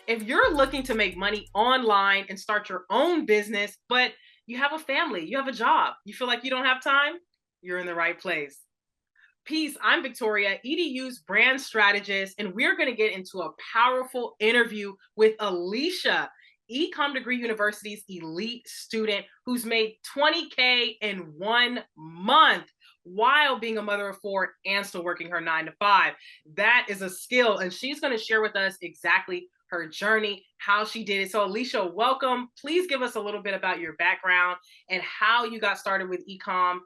If you're looking to make money online and start your own business, but you have a family, you have a job, you feel like you don't have time, you're in the right place. Peace, I'm Victoria, EDU's brand strategist, and we're going to get into a powerful interview with Alicia, Ecom Degree University's elite student who's made 20K in 1 month while being a mother of four and still working her 9 to 5. That is a skill, and she's going to share with us exactly her journey, how she did it. So, Alicia, welcome. Please give us a little bit about your background and how you got started with ecom,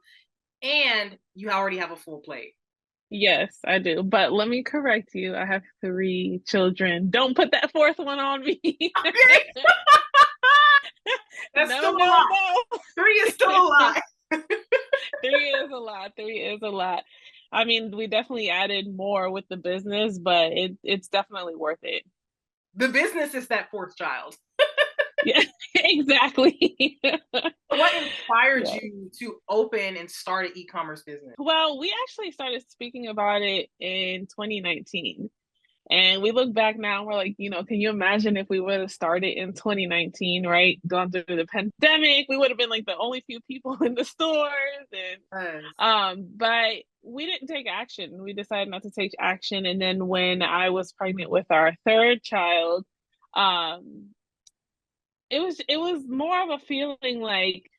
and you already have a full plate. Yes, I do. But let me correct you. I have three children. Don't put that fourth one on me. That's No, still a no, lot. no. Three is still a lot. Three is a lot. Three is a lot. I mean, we definitely added more with the business, but it's definitely worth it. The business is that fourth child. Yeah, exactly. What inspired Yeah. you to open and start an e-commerce business? Well, we actually started speaking about it in 2019. And we look back now and we're like, can you imagine if we would have started in 2019, right? Gone through the pandemic, we would have been like the only few people in the stores. And Yes. but we didn't take action. We decided not to take action. And then when I was pregnant with our third child, um, it was more of a feeling like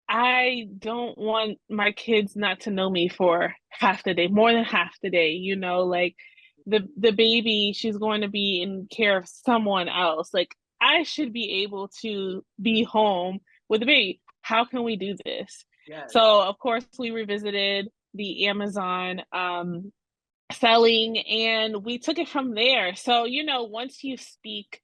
I don't want my kids not to know me for half the day, more than half the day, like the baby, she's going to be in care of someone else. Like I should be able to be home with the baby. How can we do this? Yes. So of course we revisited the Amazon selling and we took it from there. So, once you speak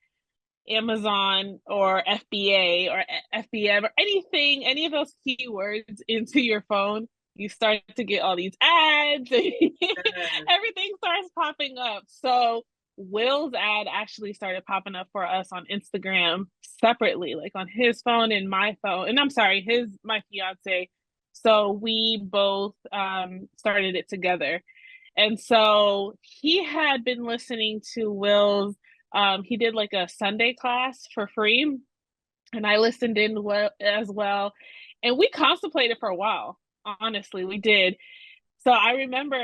Amazon or FBA or FBM or anything, any of those keywords into your phone, you start to get all these ads. Yes. Everything starts popping up. So Will's ad actually started popping up for us on Instagram separately, like on his phone and my phone. And I'm sorry, my fiance. So we both started it together. And so he had been listening to Will's he did like a Sunday class for free, and I listened in as well. And we contemplated for a while. Honestly, we did. So I remember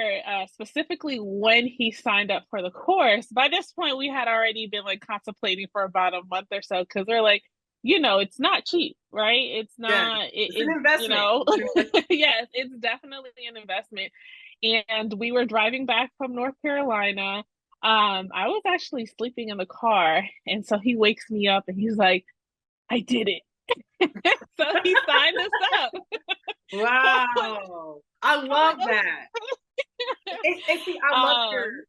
specifically when he signed up for the course. By this point, we had already been like contemplating for about a month or so because they're like, it's not cheap, right? It's Yes. not. It's an investment. It's an investment. Yes, it's definitely an investment. And we were driving back from North Carolina. I was actually sleeping in the car, and so he wakes me up and he's like, "I did it." So he signed us up. Wow. I love that. And see, um,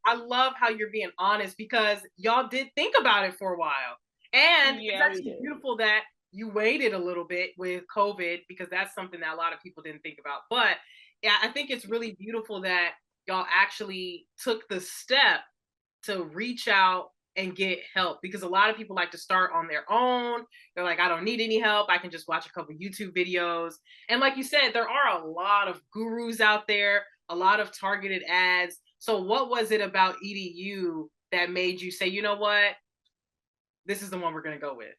I love how you're being honest because y'all did think about it for a while. And it's yeah, we actually did. beautiful that you waited a little bit with COVID because that's something that a lot of people didn't think about. But yeah, I think it's really beautiful that y'all actually took the step to reach out and get help because a lot of people like to start on their own. They're like, I don't need any help. I can just watch a couple YouTube videos. And like you said, there are a lot of gurus out there, a lot of targeted ads. So what was it about EDU that made you say, you know what, this is the one we're going to go with?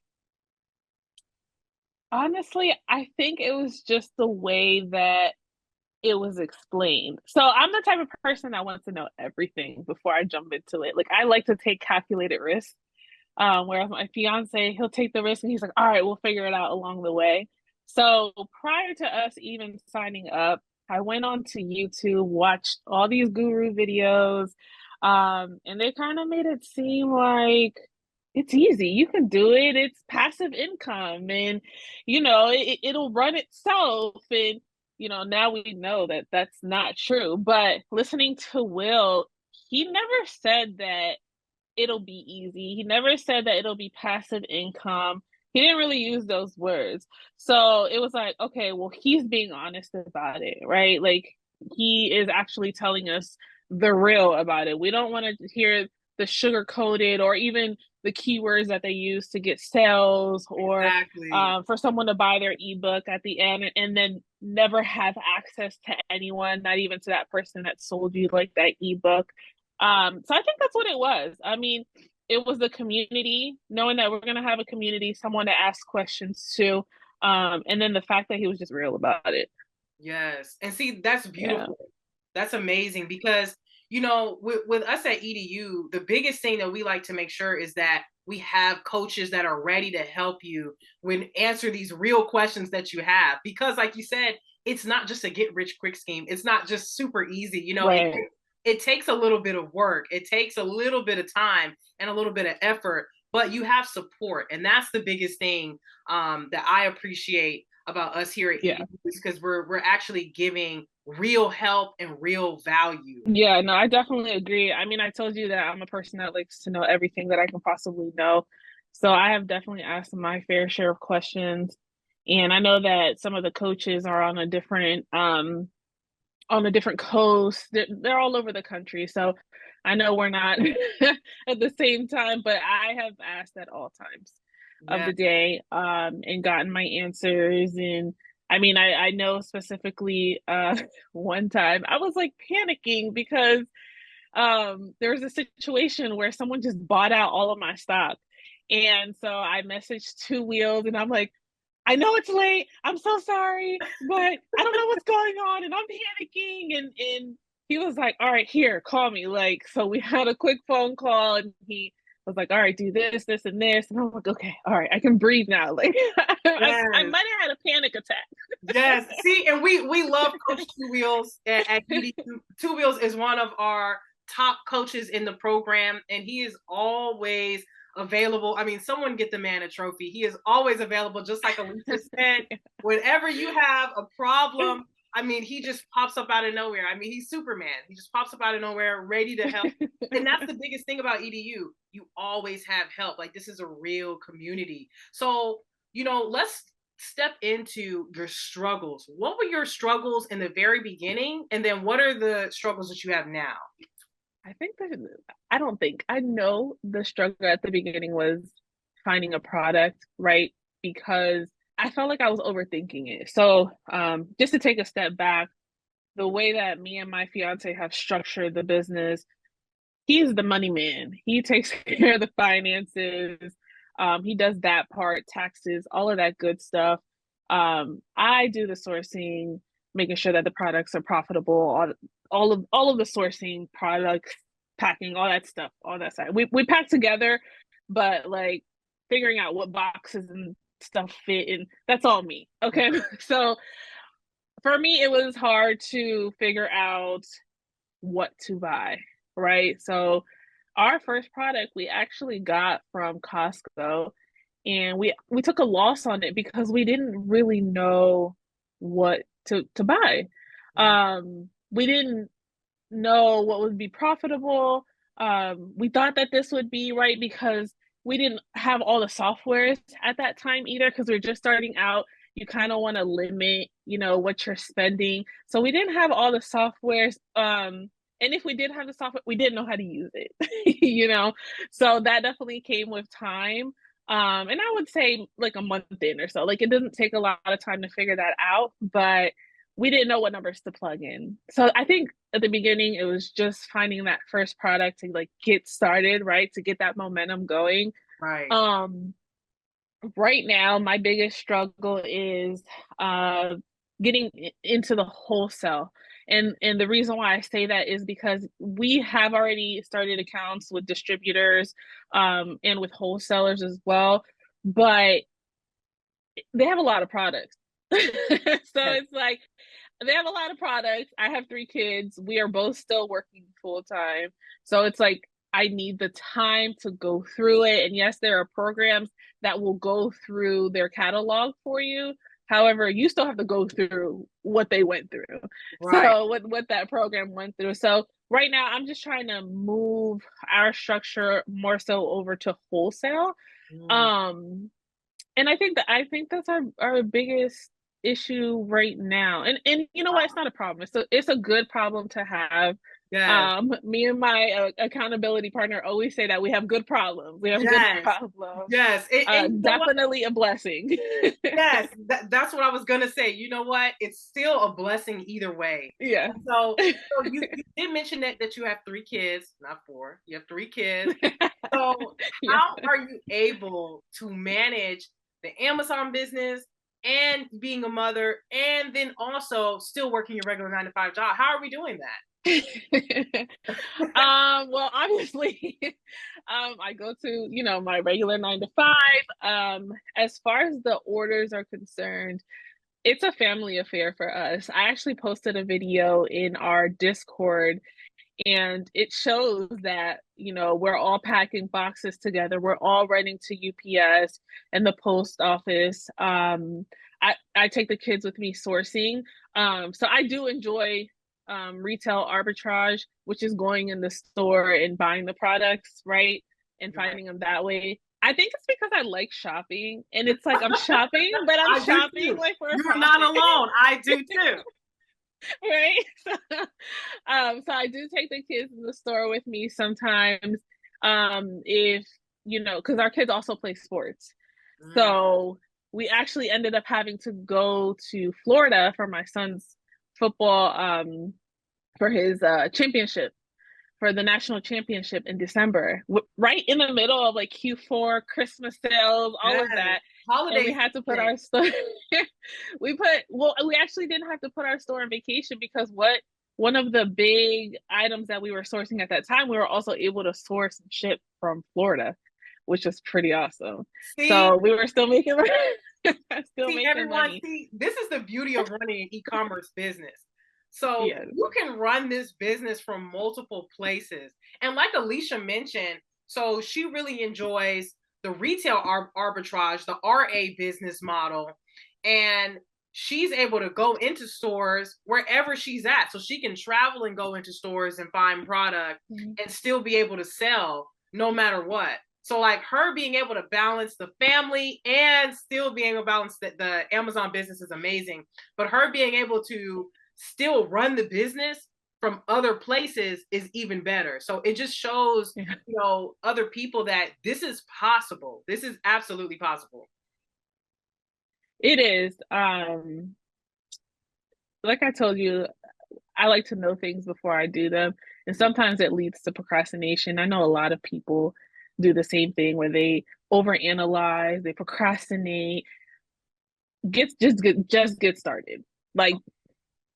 Honestly, I think it was just the way that it was explained. So I'm the type of person that wants to know everything before I jump into it. Like I like to take calculated risks. Whereas my fiance, he'll take the risk and he's like, all right, we'll figure it out along the way. So prior to us even signing up, I went on to YouTube, watched all these guru videos, and they kind of made it seem like it's easy. You can do it. It's passive income, and it'll run itself. And now we know that that's not true. But listening to Will, he never said that it'll be easy. He never said that it'll be passive income. He didn't really use those words. So it was like, okay, well, he's being honest about it, right? Like he is actually telling us the real about it. We don't want to hear the sugar coated or even the keywords that they use to get sales or Exactly. for someone to buy their ebook at the end and then never have access to anyone, not even to that person that sold you like that ebook. So I think that's what it was. I mean, it was the community, knowing that we're gonna have a community, someone to ask questions to, and then the fact that he was just real about it. Yes. And see, that's Yeah, beautiful. That's amazing because, with us at EDU, the biggest thing that we like to make sure is that we have coaches that are ready to help you when answer these real questions that you have. Because, like you said, it's not just a get rich quick scheme. It's not just super easy. right. It takes a little bit of work. It takes a little bit of time and a little bit of effort, but you have support. And that's the biggest thing that I appreciate about us here at Yeah. EDU is because we're actually giving real help and real value. Yeah, no, I definitely agree. I mean, I told you that I'm a person that likes to know everything that I can possibly know. So I have definitely asked my fair share of questions. And I know that some of the coaches are on a different coast. They're all over the country. So I know we're not at the same time, but I have asked at all times of Yeah. the day, and gotten my answers. And I mean, I know specifically one time I was like panicking because there was a situation where someone just bought out all of my stock. And so I messaged Two Wheels and I'm like, I know it's late. I'm so sorry, but I don't know what's going on and I'm panicking. And he was like, all right, here, call me. Like, so we had a quick phone call and he was like, all right, do this, this, and this. And I'm like, okay, all right, I can breathe now. Like I Yes. might have had a panic attack. Yes. See, and we love Coach Two Wheels at EDU. Two Wheels is one of our top coaches in the program, and he is always available. I mean, someone get the man a trophy. He is always available, just like Alicia said. Whenever you have a problem, I mean, he just pops up out of nowhere. I mean, he's Superman. He just pops up out of nowhere, ready to help. And that's the biggest thing about EDU. You always have help. Like, this is a real community. So, let's step into your struggles. What were your struggles in the very beginning? And then what are the struggles that you have now? I think that I don't think I know the struggle at the beginning was finding a product, right? Because I felt like I was overthinking it. So, just to take a step back, the way that me and my fiance have structured the business, he's the money man. He takes care of the finances. He does that part, taxes, all of that good stuff. I do the sourcing, making sure that the products are profitable, all of the sourcing, products, packing, all that stuff, all that side. We pack together, but like figuring out what boxes and stuff fit and that's all me. Okay. So for me it was hard to figure out what to buy, right? So our first product we actually got from Costco and we took a loss on it because we didn't really know what to buy. We didn't know what would be profitable. We thought that this would be right because we didn't have all the softwares at that time either because we are just starting out. You kind of want to limit, what you're spending. So we didn't have all the softwares. And if we did have the software, we didn't know how to use it, So that definitely came with time. And I would say like a month in or so. Like it doesn't take a lot of time to figure that out, but we didn't know what numbers to plug in. So I think at the beginning it was just finding that first product to like get started, right? To get that momentum going. Right. Um right now my biggest struggle is uh getting into the wholesale. And the reason why I say that is because we have already started accounts with distributors and with wholesalers as well, but they have a lot of products. So Yes. it's like they have a lot of products. I have 3 kids. We are both still working full time. So it's like I need the time to go through it. And yes, there are programs that will go through their catalog for you. However, you still have to go through what they went through. Right. So what that program went through. So right now I'm just trying to move our structure more so over to wholesale. Mm. Um and I think that's our biggest issue right now. And you know what? It's not a problem. It's a good problem to have. Yes. Me and my accountability partner always say that we have good problems. We have good Yes. problems. Yes. And you know what? Definitely a blessing. Yes, that's what I was gonna say. You know what? It's still a blessing either way. Yeah. And so you did mentioned that you have 3 kids, not four. You have 3 kids. So Yeah. how are you able to manage the Amazon business and being a mother and then also still working your regular 9 to 5 job? How are we doing Well, obviously, I go to, my regular 9 to 5. As far as the orders are concerned, it's a family affair for us. I actually posted a video in our Discord, and it shows that, we're all packing boxes together. We're all running to UPS and the post office. I take the kids with me sourcing. So I do enjoy retail arbitrage, which is going in the store and buying the products, right? And that? finding them that way. I think it's because I like shopping, and it's like I'm shopping, but I'm I do shopping too. like for a You're not profit. alone. I do too. Right? So I do take the kids in the store with me sometimes. If because our kids also play sports. Mm, So we actually ended up having to go to Florida for my son's football for his championship for the national championship in December, right in the middle of like Q4, Christmas sales, all yes. of that. And we Holiday had to put season. our store, we actually didn't have to put our store on vacation because one of the big items that we were sourcing at that time, we were also able to source and ship from Florida, which was pretty awesome. See, So we were still making, still see, making everyone, money. see, this is the beauty of running an e-commerce business. So Yes. you can run this business from multiple places. And like Alicia mentioned, so she really enjoys the retail arbitrage, the RA business model. And she's able to go into stores wherever she's at. So she can travel and go into stores and find product Mhm. and still be able to sell no matter what. So like her being able to balance the family and still being able to balance the Amazon business is amazing. But her being able to still run the business from other places is even better. So it just shows, Yeah. other people that this is possible. This is absolutely possible. It is. Like I told you, I like to know things before I do them. And sometimes it leads to procrastination. I know a lot of people do the same thing where they overanalyze, they procrastinate. Just get started. Like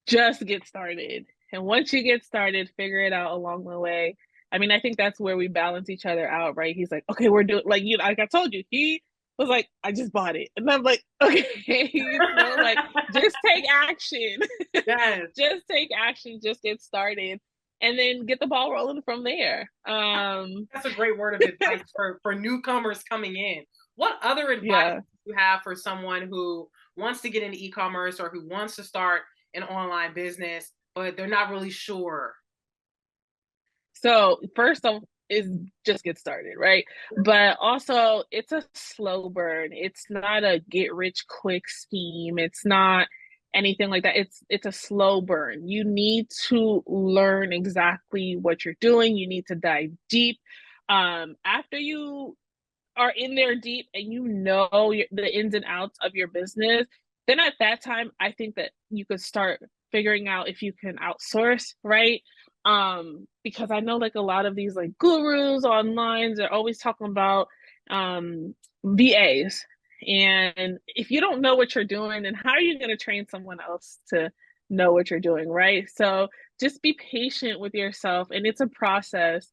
just get started. And once you get started, figure it out along the way. I mean, I think that's where we balance each other out, right? He's like, okay, we're doing like I told you, he was like, I just bought it. And I'm like, okay, like just take action. Yes. Just take action, just get started, and then get the ball rolling from there. That's a great word of advice for newcomers coming in. What other advice Yeah. do you have for someone who wants to get into e-commerce or who wants to start an online business, but they're not really sure? So first off is just get started, right? But also it's a slow burn. It's not a get rich quick scheme. It's not anything like that. It's a slow burn. You need to learn exactly what you're doing. You need to dive deep. After you are in there deep and the ins and outs of your business, then at that time, I think that you could start figuring out if you can outsource, right? Because I know like a lot of these like gurus online, they're always talking about VAs. And if you don't know what you're doing, then how are you going to train someone else to know what you're doing, right? So just be patient with yourself, and it's a process.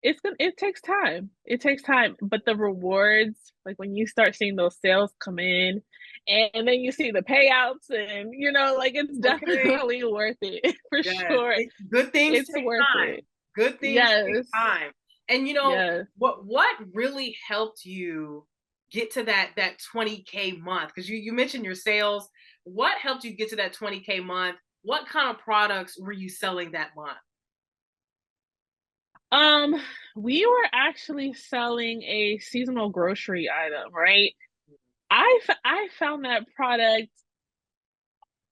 It takes time. It takes time, but the rewards, like when you start seeing those sales come in, and then you see the payouts, and like it's Okay. definitely worth it for Yes. sure. Good things It's take worth time. it. Good things take Yes. time. And Yes. what really helped you get to that 20K month? Because you mentioned your sales. What helped you get to that 20K month? What kind of products were you selling that month? Um, we were actually selling a seasonal grocery item, right? I found that product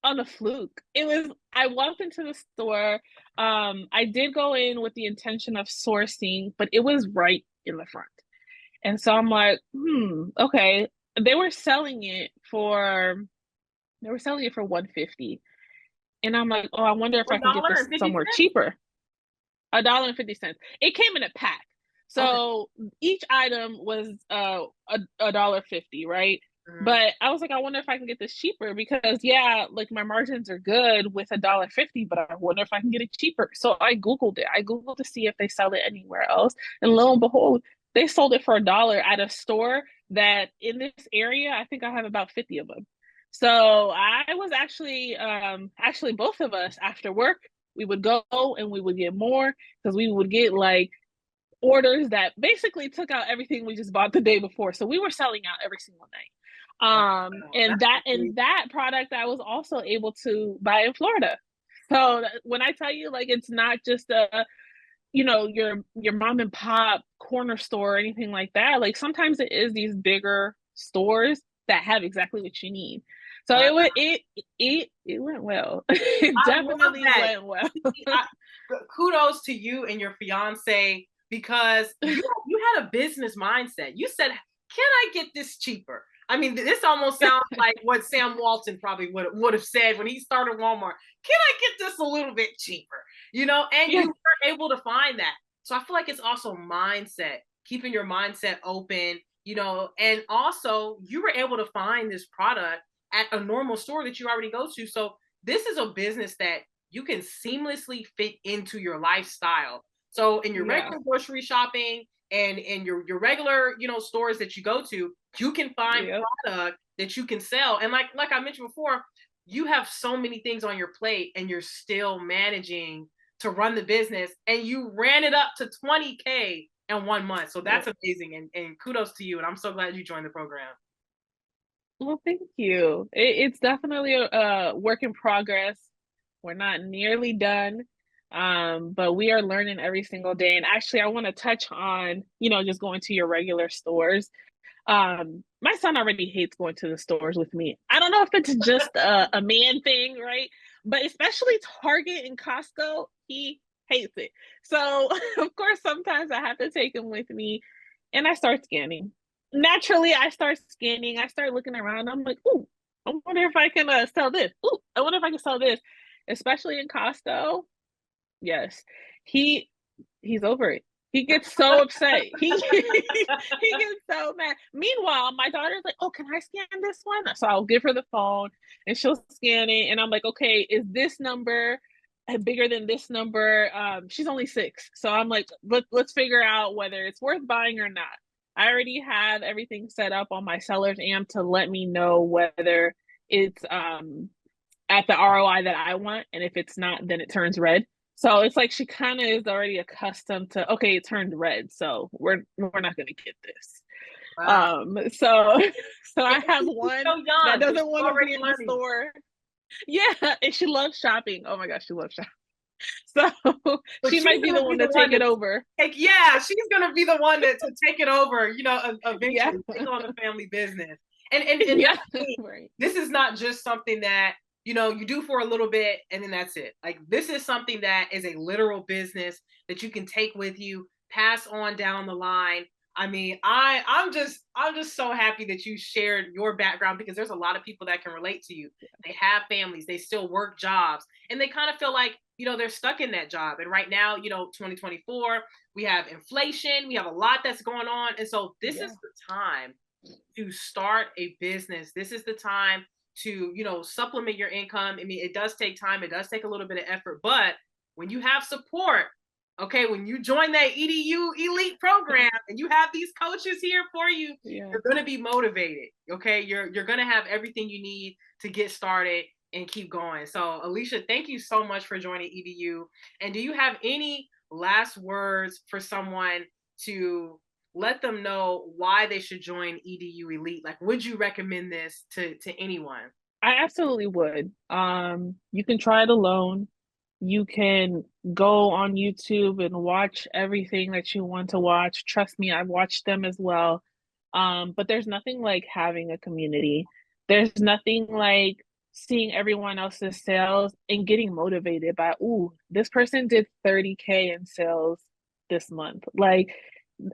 on a fluke. I walked into the store. I did go in with the intention of sourcing, but it was right in the front. And so I'm like, okay. They were selling it for 150. And I'm like, oh, I wonder if I One can get dollar this and fifty somewhere cents. cheaper. $1.50. It came in a pack. Okay. So each item was $1.50, right? Mhm. But I was like, I wonder if I can get this cheaper because yeah, like my margins are good with $1.50, but I wonder if I can get it cheaper. So I Googled it. I Googled to see if they sell it anywhere else. And lo and behold, they sold it for $1 at a store that in this area, I think I have about 50 of them. So I was actually both of us after work, we would go and we would get more because we would get like orders that basically took out everything we just bought the day before. So we were selling out every single night. Wow. And That's that amazing. and that product I was also able to buy in Florida. So when I tell you like it's not just a your mom and pop corner store or anything like that, like sometimes it is these bigger stores that have exactly what you need. So Wow. it went well. It I love definitely that. went well. See, kudos to you and your fiance because you had a business mindset. You said, "Can I get this cheaper?" I mean, this almost sounds like what Sam Walton probably would have said when he started Walmart. Can I get this a little bit cheaper? And Yeah, you were able to find that. So I feel like it's also mindset, keeping your mindset open. And also you were able to find this product at a normal store that you already go to. So this is a business that you can seamlessly fit into your lifestyle. So in your yeah, regular grocery shopping and in your regular, stores that you go to, you can find yeah. product that you can sell. And like I mentioned before, you have so many things on your plate and you're still managing to run the business and you ran it up to 20K in 1 month. So Yeah. that's amazing and kudos to you. And I'm so glad you joined the program. Well, thank you. It's definitely a work in progress. We're not nearly done, but we are learning every single day. And actually, I want to touch on, just going to your regular stores. My son already hates going to the stores with me. I don't know if it's just a man thing, right? But especially Target and Costco, he hates it. So, of course, sometimes I have to take him with me and I start scanning. Naturally, I start scanning, I start looking around. I'm like, ooh, I wonder if I can sell this. Ooh, I wonder if I can sell this, especially in Costco. Yes, he he's over it. He gets so upset. He gets so mad. Meanwhile, my daughter's like, "Oh, can I scan this one?" So I'll give her the phone, and she'll scan it. And I'm like, "Okay, is this number bigger than this number?" She's only 6, so I'm like, "Let's figure out whether it's worth buying or not." I already have everything set up on my seller's amp to let me know whether it's at the ROI that I want, and if it's not, then it turns red. So it's like she kind of is already accustomed to, okay, it turned red, so we're not going to get this. Wow. So so And I have she's one so that young, but doesn't she's want to be already in the learning. store. Yeah, and she loves shopping. Oh my gosh, she loves shopping. So But she she's might be gonna the be one the to one take to it over. yeah, she's gonna be the one to take it over, Yeah. eventually take on the family business. And Yeah. that's the thing. Right. This is not just something that, you do for a little bit and then that's it. Like this is something that is a literal business that you can take with you, pass on down the line. I mean, I'm just so happy that you shared your background because there's a lot of people that can relate to you. They have families, they still work jobs, and they kind of feel like, they're stuck in that job. And right now, 2024, we have inflation, we have a lot that's going on. And so this is Yeah. the time to start a business. This is the time to, supplement your income. I mean, it does take time, it does take a little bit of effort, but when you have support, okay, when you join that EDU elite program and you have these coaches here for you, Yeah. you're going to be motivated. Okay, you're going to have everything you need to get started and keep going. So, Alicia, thank you so much for joining EDU. And do you have any last words for someone to let them know why they should join EDU Elite? Like, would you recommend this to anyone? I absolutely would. You can try it alone. You can go on YouTube and watch everything that you want to watch. Trust me, I've watched them as well. But there's nothing like having a community. There's nothing like seeing everyone else's sales and getting motivated by, ooh, this person did 30K in sales this month. Like,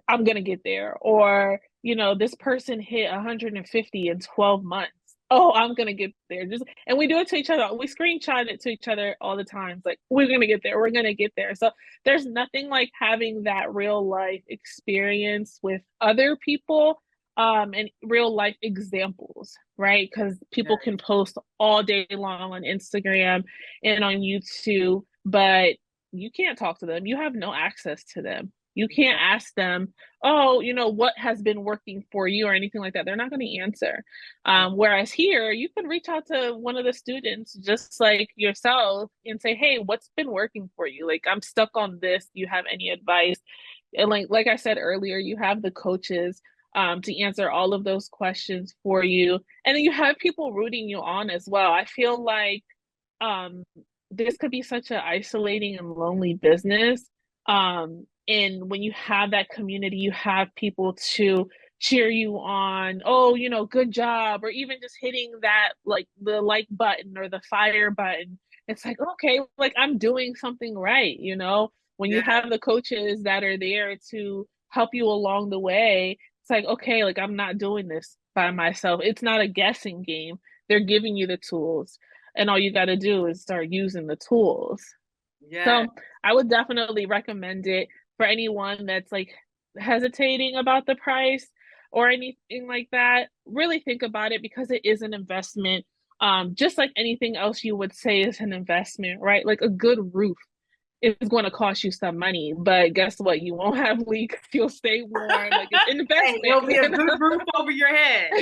I'm gonna get there. Or, this person hit 150 in 12 months. oh, I'm gonna get there. Just and we do it to each other. We screenshot it to each other all the time. It's like we're gonna get there. We're gonna get there. So there's nothing like having that real life experience with other people, and real life examples, right? Because Yeah, people can post all day long on Instagram and on YouTube, but you can't talk to them. You have no access to them. You can't ask them, oh, what has been working for you or anything like that. They're not going to answer. yeah, Whereas here, you can reach out to one of the students just like yourself and say, "Hey, what's been working for you? Like, I'm stuck on this. Do you have any advice?" And like I said earlier, you have the coaches to answer all of those questions for you, and then you have people rooting you on as well. I feel like um, this could be such an isolating and lonely business. And when you have that community, you have people to cheer you on. Oh, good job, or even just hitting that like the like button or the fire button. It's like, okay, like I'm doing something right. When you yeah, have the coaches that are there to help you along the way, it's like, okay, like I'm not doing this by myself. It's not a guessing game. They're giving you the tools and all you got to do is start using the tools. yeah, So I would definitely recommend it for anyone that's like hesitating about the price or anything like that. Really think about it because it is an investment. Just like anything else you would say is an investment, right? Like a good roof is going to cost you some money, but guess what? You won't have leaks. You'll stay warm. Like it's hey, investment. it'll be a good roof over your head.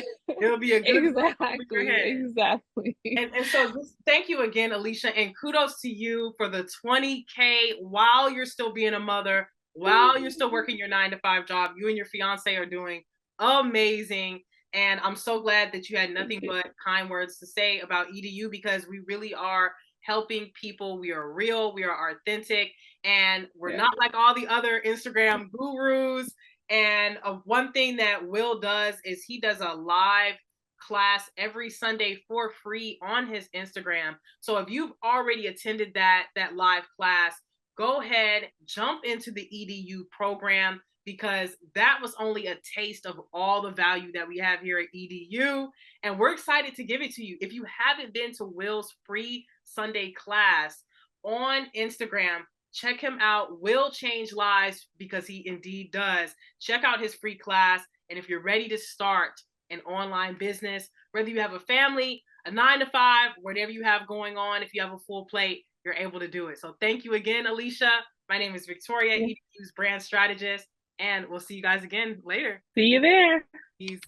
It'll be a good roof over your Exactly. head. Exactly. And so just thank you again, Alicia, and kudos to you for the 20K while you're still being a mother, while you're still working your 9 to 5 job. You and your fiance are doing amazing. And I'm so glad that you had Thank nothing you. but kind words to say about EDU because we really are helping people. We are real, we are authentic, and we're Yeah. not like all the other Instagram gurus. And one thing that Will does is he does a live class every Sunday for free on his Instagram. So if you've already attended that live class, go ahead, jump into the EDU program because that was only a taste of all the value that we have here at EDU. And we're excited to give it to you. If you haven't been to Will's free Sunday class on Instagram, check him out. Will change lives because he indeed does. Check out his free class. And if you're ready to start an online business, whether you have a family, a 9 to 5, whatever you have going on, if you have a full plate, you're able to do it. So thank you again, Alicia. My name is Victoria, Yeah. EDU's brand strategist, and we'll see you guys again later. See you there. Peace.